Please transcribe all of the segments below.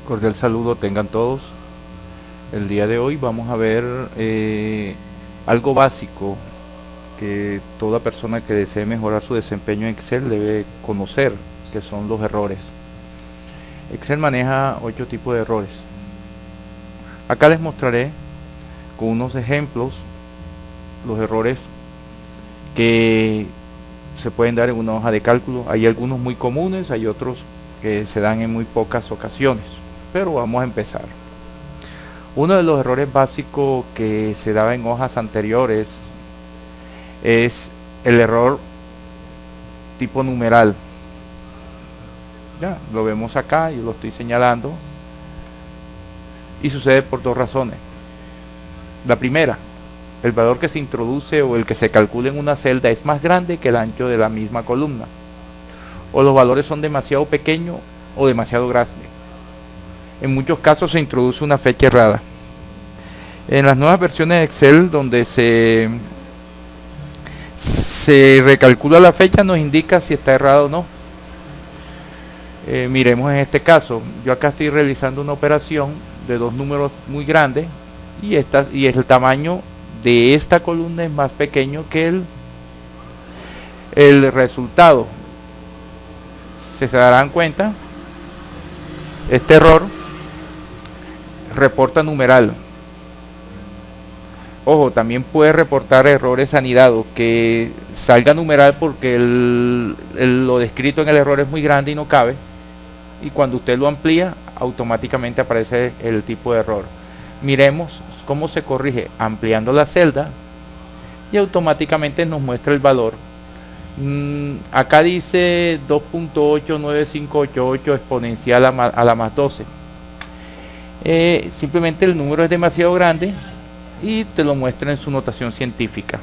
Cordial saludo tengan todos. El día de hoy vamos a ver algo básico que toda persona que desee mejorar su desempeño en Excel debe conocer, que son los errores. Excel maneja 8 tipos de errores. Acá les mostraré con unos ejemplos los errores que se pueden dar en una hoja de cálculo. Hay algunos muy comunes, hay otros que se dan en muy pocas ocasiones, pero vamos a empezar. Uno de los errores básicos que se daba en hojas anteriores es el error tipo numeral. Ya lo vemos acá, yo lo estoy señalando, y sucede por dos razones. La primera, el valor que se introduce o el que se calcula en una celda es más grande que el ancho de la misma columna, o los valores son demasiado pequeños o demasiado grandes. En muchos casos se introduce una fecha errada. En las nuevas versiones de Excel, donde se recalcula la fecha, nos indica si está errado o no. Miremos en este caso, yo acá estoy realizando una operación de dos números muy grandes y el tamaño de esta columna es más pequeño que el resultado. Se darán cuenta, este error reporta numeral. Ojo, también puede reportar errores anidados, que salga numeral porque lo descrito en el error es muy grande y no cabe, y cuando usted lo amplía automáticamente aparece el tipo de error. Miremos cómo se corrige ampliando la celda y automáticamente nos muestra el valor. Acá dice 2.89588 exponencial a la más 12. Simplemente el número es demasiado grande y te lo muestra en su notación científica.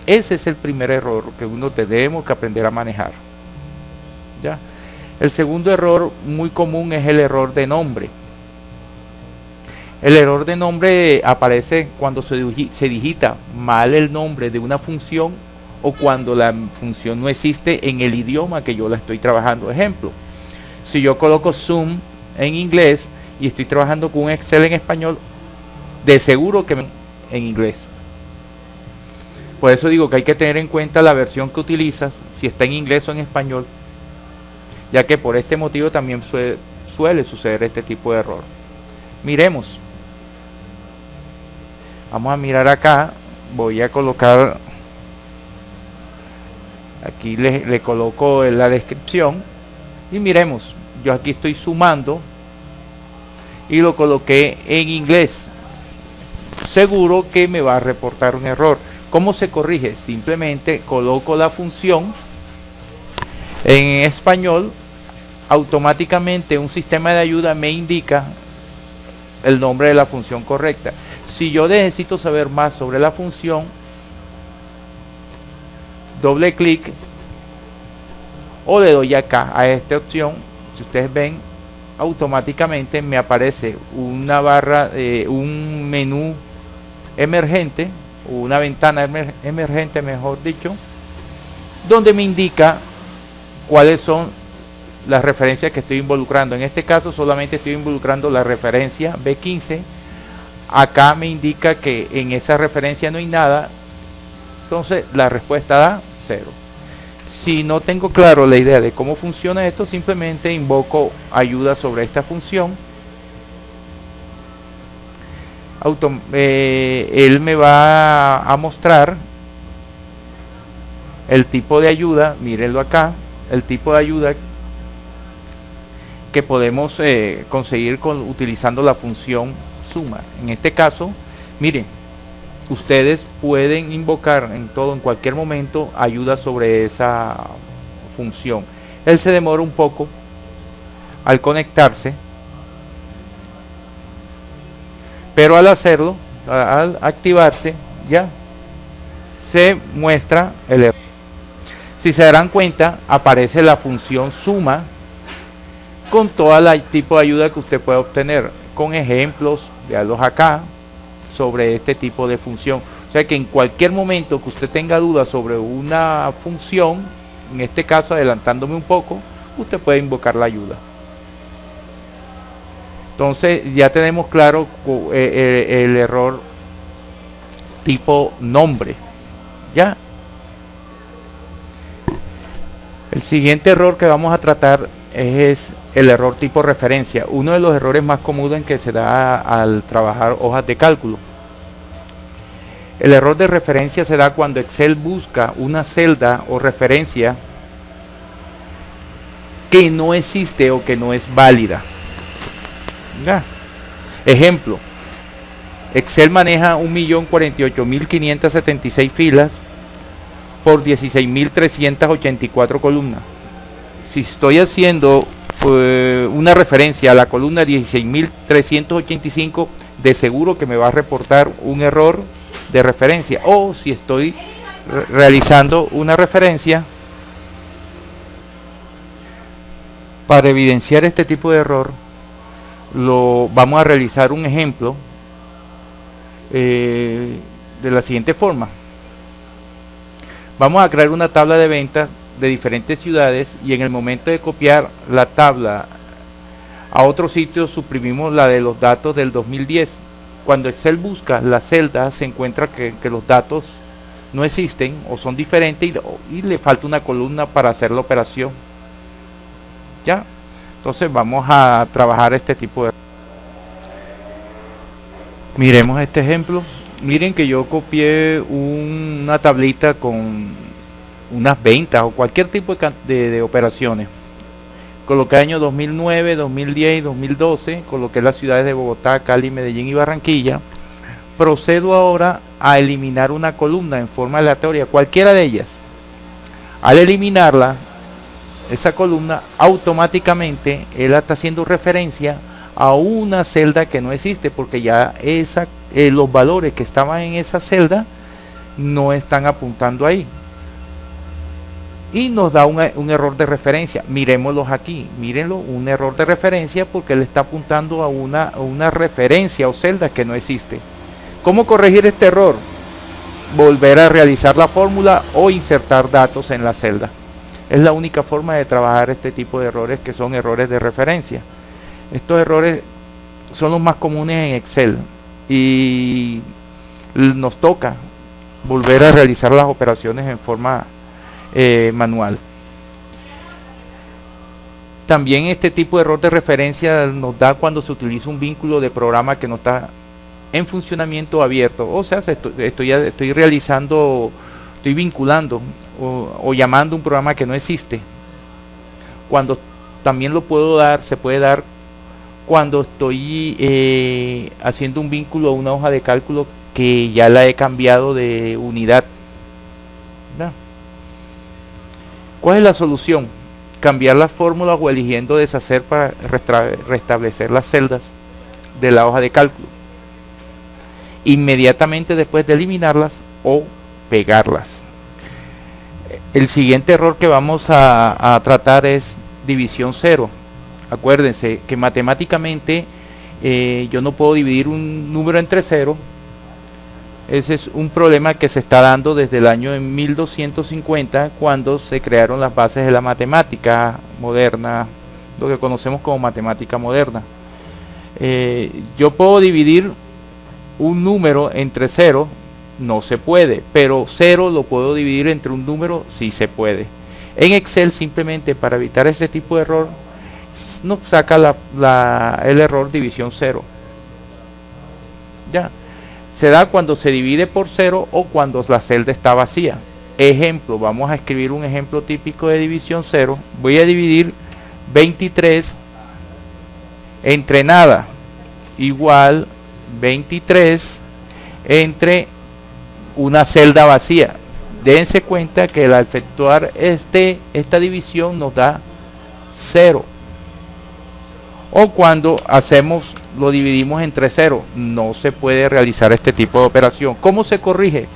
Ese es el primer error que uno debemos que aprender a manejar. ¿Ya? El segundo error muy común es el error de nombre. El error de nombre aparece cuando se digita mal el nombre de una función o cuando la función no existe en el idioma que yo la estoy trabajando. Ejemplo, si yo coloco Zoom en inglés y estoy trabajando con un Excel en español, de seguro que en inglés. Por eso digo que hay que tener en cuenta la versión que utilizas, si está en inglés o en español, ya que por este motivo también suele suceder este tipo de error. Miremos. Vamos a mirar acá. Voy a colocar, aquí le coloco en la descripción y miremos. Yo aquí estoy sumando y lo coloqué en inglés. Seguro que me va a reportar un error. ¿Cómo se corrige? Simplemente coloco la función en español, automáticamente un sistema de ayuda me indica el nombre de la función correcta. Si yo necesito saber más sobre la función, doble clic o le doy acá a esta opción. Si ustedes ven, automáticamente me aparece una barra, un menú emergente, o una ventana emergente mejor dicho, donde me indica cuáles son las referencias que estoy involucrando. En este caso solamente estoy involucrando la referencia B15. Acá me indica que en esa referencia no hay nada, entonces la respuesta da 0. Si no tengo claro la idea de cómo funciona esto, simplemente invoco ayuda sobre esta función. Él me va a mostrar el tipo de ayuda. Mírenlo acá, el tipo de ayuda que podemos conseguir utilizando la función suma. En este caso, miren, ustedes pueden invocar en cualquier momento ayuda sobre esa función. Él se demora un poco al conectarse, pero al hacerlo, al activarse, ya se muestra el error. Si se darán cuenta, aparece la función suma con todo el tipo de ayuda que usted puede obtener, con ejemplos, veanlos acá, sobre este tipo de función. O sea que en cualquier momento que usted tenga dudas sobre una función, en este caso adelantándome un poco, usted puede invocar la ayuda. Entonces ya tenemos claro el error tipo nombre. ¿Ya? El siguiente error que vamos a tratar es el error tipo referencia, uno de los errores más comunes que se da al trabajar hojas de cálculo. El error de referencia se da cuando Excel busca una celda o referencia que no existe o que no es válida. ¿Ya? Ejemplo, Excel maneja 1.048.576 filas por 16.384 columnas. Si estoy haciendo una referencia a la columna 16.385, de seguro que me va a reportar un error de referencia. O si estoy realizando una referencia, para evidenciar este tipo de error, vamos a realizar un ejemplo de la siguiente forma. Vamos a crear una tabla de ventas de diferentes ciudades y en el momento de copiar la tabla a otro sitio suprimimos la de los datos del 2010. Cuando Excel busca la celda se encuentra que los datos no existen o son diferentes y le falta una columna para hacer la operación. ¿Ya? Entonces vamos a trabajar este tipo de... Miremos este ejemplo. Miren que yo copié una tablita con unas ventas o cualquier tipo de operaciones. Coloqué año 2009, 2010 y 2012. Coloqué las ciudades de Bogotá, Cali, Medellín y Barranquilla. Procedo ahora a eliminar una columna en forma aleatoria, cualquiera de ellas. Al eliminarla, esa columna, automáticamente él está haciendo referencia a una celda que no existe, porque ya los valores que estaban en esa celda no están apuntando ahí. Y nos da un error de referencia. Miremoslos aquí, mírenlo, un error de referencia porque él está apuntando a una referencia o celda que no existe. ¿Cómo corregir este error? Volver a realizar la fórmula o insertar datos en la celda. Es la única forma de trabajar este tipo de errores, que son errores de referencia. Estos errores son los más comunes en Excel y nos toca volver a realizar las operaciones en forma manual. También este tipo de error de referencia nos da cuando se utiliza un vínculo de programa que no está en funcionamiento abierto. O sea, estoy vinculando o llamando un programa que no existe. Cuando también se puede dar cuando estoy haciendo un vínculo a una hoja de cálculo que ya la he cambiado de unidad. ¿No? ¿Cuál es la solución? Cambiar las fórmulas o eligiendo deshacer para restablecer las celdas de la hoja de cálculo inmediatamente después de eliminarlas o pegarlas. El siguiente error que vamos a tratar es división cero. Acuérdense que matemáticamente yo no puedo dividir un número entre cero. Ese es un problema que se está dando desde el año 1250, cuando se crearon las bases de la matemática moderna, lo que conocemos como matemática moderna. Yo puedo dividir un número entre cero, no se puede, pero cero lo puedo dividir entre un número, sí se puede. En Excel, simplemente para evitar ese tipo de error, nos saca el error división cero. Ya. Se da cuando se divide por cero o cuando la celda está vacía. Ejemplo, vamos a escribir un ejemplo típico de división cero. Voy a dividir 23 entre nada, igual 23 entre una celda vacía. Dense cuenta que al efectuar esta división nos da 0. O cuando lo dividimos entre 0, no se puede realizar este tipo de operación. ¿Cómo se corrige?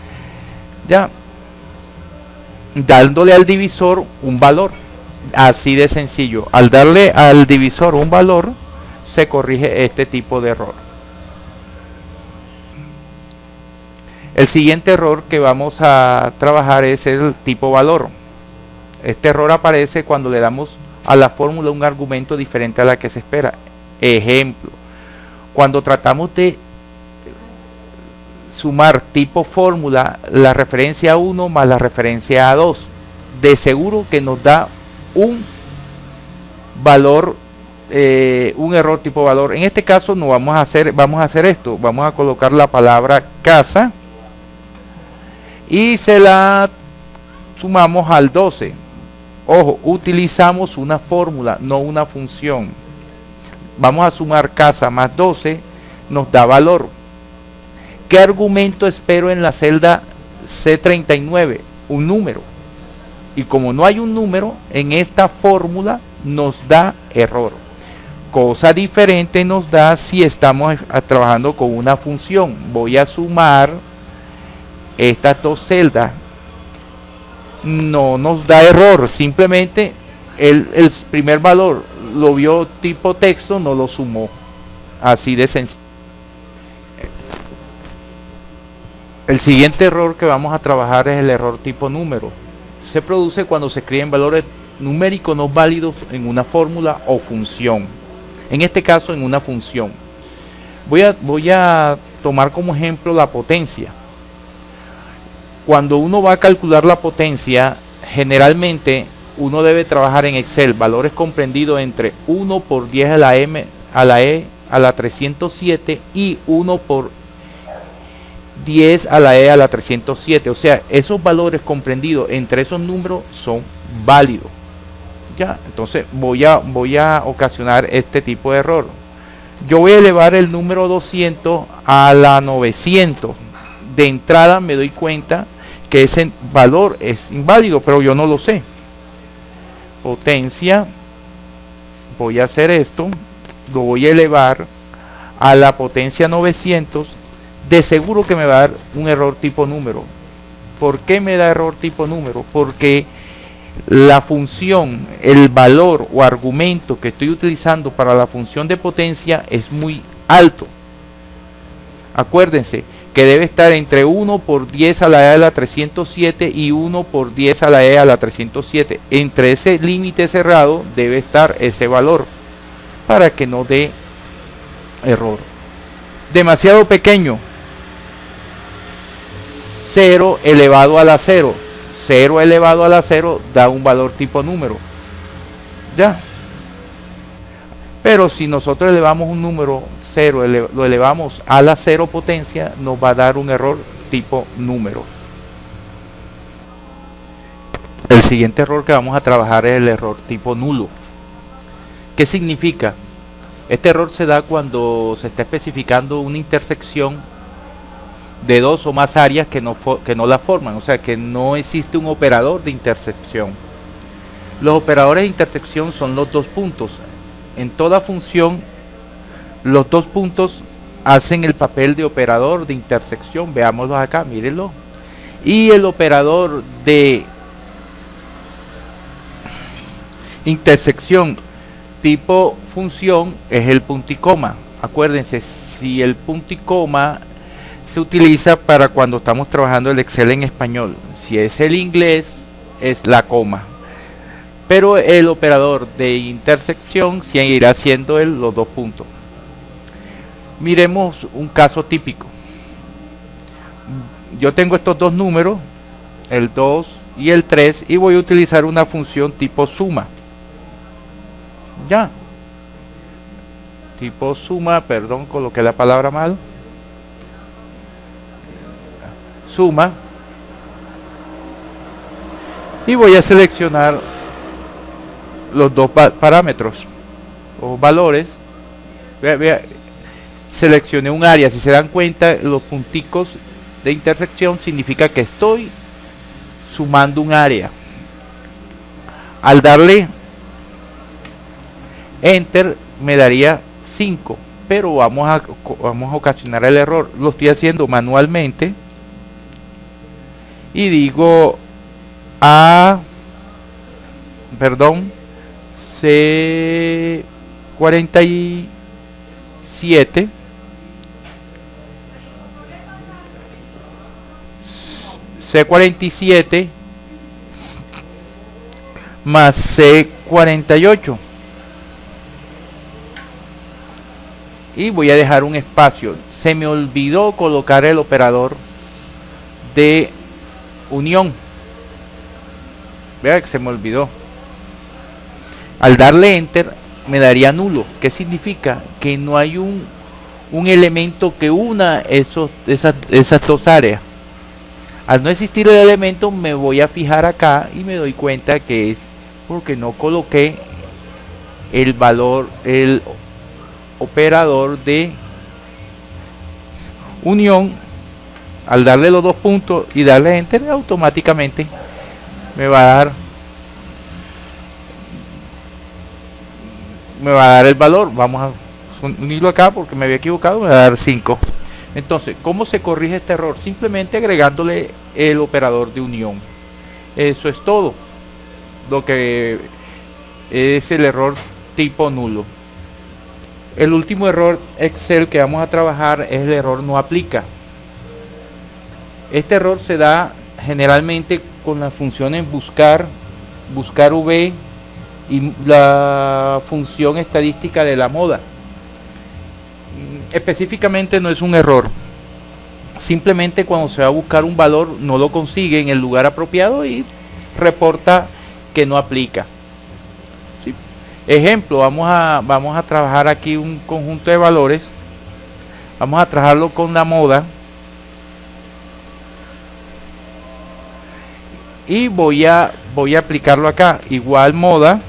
Ya, dándole al divisor un valor, así de sencillo. Al darle al divisor un valor, se corrige este tipo de error. El siguiente error que vamos a trabajar es el tipo valor. Este error aparece cuando le damos a la fórmula un argumento diferente a la que se espera. Ejemplo, Cuando tratamos de sumar tipo fórmula, la referencia a 1 más la referencia a 2, de seguro que nos da un valor, un error tipo valor. En este caso no vamos a hacer esto, vamos a colocar la palabra casa y se la sumamos al 12. Ojo, utilizamos una fórmula, no una función. Vamos a sumar casa más 12, nos da valor. ¿Qué argumento espero en la celda C39? Un número. Y como no hay un número, en esta fórmula nos da error. Cosa diferente nos da si estamos trabajando con una función. Voy a sumar estas dos celdas. No nos da error, simplemente el primer valor lo vio tipo texto, no lo sumó. Así de sencillo. El siguiente error que vamos a trabajar es el error tipo número. Se produce cuando se escriben valores numéricos no válidos en una fórmula o función. En este caso en una función. Voy a tomar como ejemplo la potencia. Cuando uno va a calcular la potencia, generalmente uno debe trabajar en Excel valores comprendidos entre 1 por 10 a la m a la e a la 307 y 1 por 10 a la e a la 307. O sea, esos valores comprendidos entre esos números son válidos. Ya, entonces voy a ocasionar este tipo de error. Yo voy a elevar el número 200 a la 900. De entrada me doy cuenta que ese valor es inválido, pero yo no lo sé. Potencia, voy a hacer esto, lo voy a elevar a la potencia 900. De seguro que me va a dar un error tipo número. ¿Por qué me da error tipo número? Porque la función, el valor o argumento que estoy utilizando para la función de potencia es muy alto. Acuérdense que debe estar entre 1 por 10 a la e a la 307 y 1 por 10 a la e a la 307. Entre ese límite cerrado debe estar ese valor para que no dé error. Demasiado pequeño. 0 elevado a la 0. 0 elevado a la 0 da un valor tipo número. Ya. Pero si nosotros elevamos un número 0, lo elevamos a la 0 potencia, nos va a dar un error tipo número. El siguiente error que vamos a trabajar es el error tipo nulo. ¿Qué significa? Este error se da cuando se está especificando una intersección de dos o más áreas que no la forman, o sea que no existe un operador de intersección. Los operadores de intersección son los dos puntos. En toda función, los dos puntos hacen el papel de operador de intersección. Veámoslo acá, mírenlo. Y el operador de intersección tipo función es el punto y coma. Acuérdense, si el punto y coma se utiliza para cuando estamos trabajando el Excel en español. Si es el inglés, es la coma. Pero el operador de intersección seguirá siendo los dos puntos. Miremos un caso típico. Yo tengo estos dos números, el 2 y el 3, y voy a utilizar una función tipo suma. Ya. Tipo suma, perdón, coloqué la palabra mal. Suma. Y voy a seleccionar los dos parámetros o valores. Vea, seleccioné un área. Si se dan cuenta, los punticos de intersección significa que estoy sumando un área. Al darle enter me daría 5, pero vamos a ocasionar el error. Lo estoy haciendo manualmente y digo C47 más C48. y voy a dejar un espacio. Se me olvidó colocar el operador de unión. Vea que se me olvidó. Al darle enter me daría nulo. ¿Qué significa? Que no hay un elemento que una esas dos áreas. Al no existir el elemento, me voy a fijar acá y me doy cuenta que es porque no coloqué el valor, el operador de unión. Al darle los dos puntos y darle enter, automáticamente me va a dar el valor. Vamos a unirlo acá porque me había equivocado. Me va a dar 5. Entonces, ¿cómo se corrige este error? Simplemente agregándole el operador de unión. Eso es todo lo que es el error tipo nulo. El último error Excel que vamos a trabajar es el error no aplica. Este error se da generalmente con las funciones buscar v y la función estadística de la moda. Específicamente no es un error, simplemente cuando se va a buscar un valor no lo consigue en el lugar apropiado y reporta que no aplica. ¿Sí? Ejemplo, vamos a trabajar aquí un conjunto de valores. Vamos a trabajarlo con la moda y voy a aplicarlo acá. Igual moda,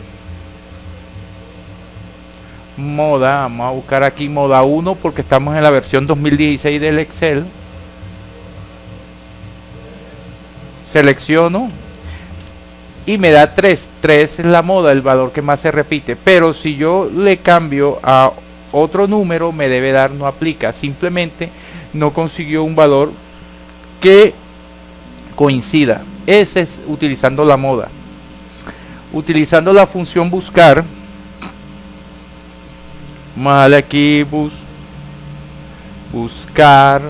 vamos a buscar aquí moda 1 porque estamos en la versión 2016 del Excel. Selecciono y me da 3. 3 es la moda, el valor que más se repite, pero si yo le cambio a otro número me debe dar no aplica. Simplemente no consiguió un valor que coincida. Ese es utilizando la moda. Utilizando la función buscar, vamos a darle aquí buscar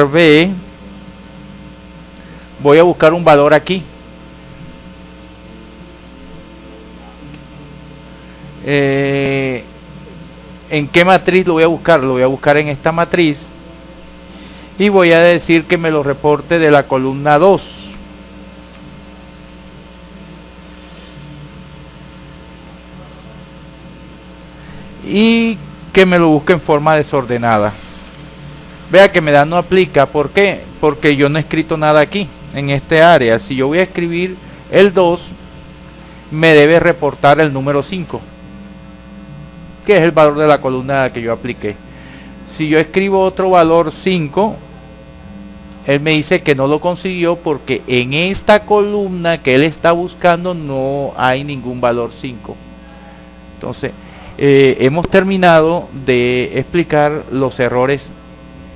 v. Voy a buscar un valor aquí. ¿En qué matriz lo voy a buscar? Lo voy a buscar en esta matriz y voy a decir que me lo reporte de la columna 2. Y que me lo busque en forma desordenada. Vea que me da no aplica. ¿Por qué? Porque yo no he escrito nada aquí en este área. Si yo voy a escribir el 2, me debe reportar el número 5, que es el valor de la columna que yo apliqué. Si yo escribo otro valor 5, él me dice que no lo consiguió porque en esta columna que él está buscando no hay ningún valor 5. Entonces, hemos terminado de explicar los errores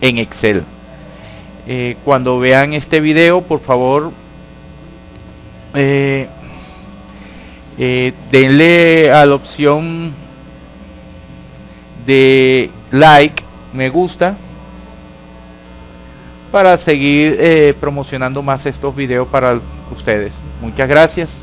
en Excel. Cuando vean este video, por favor, denle a la opción de like, me gusta, para seguir promocionando más estos videos para ustedes. Muchas gracias.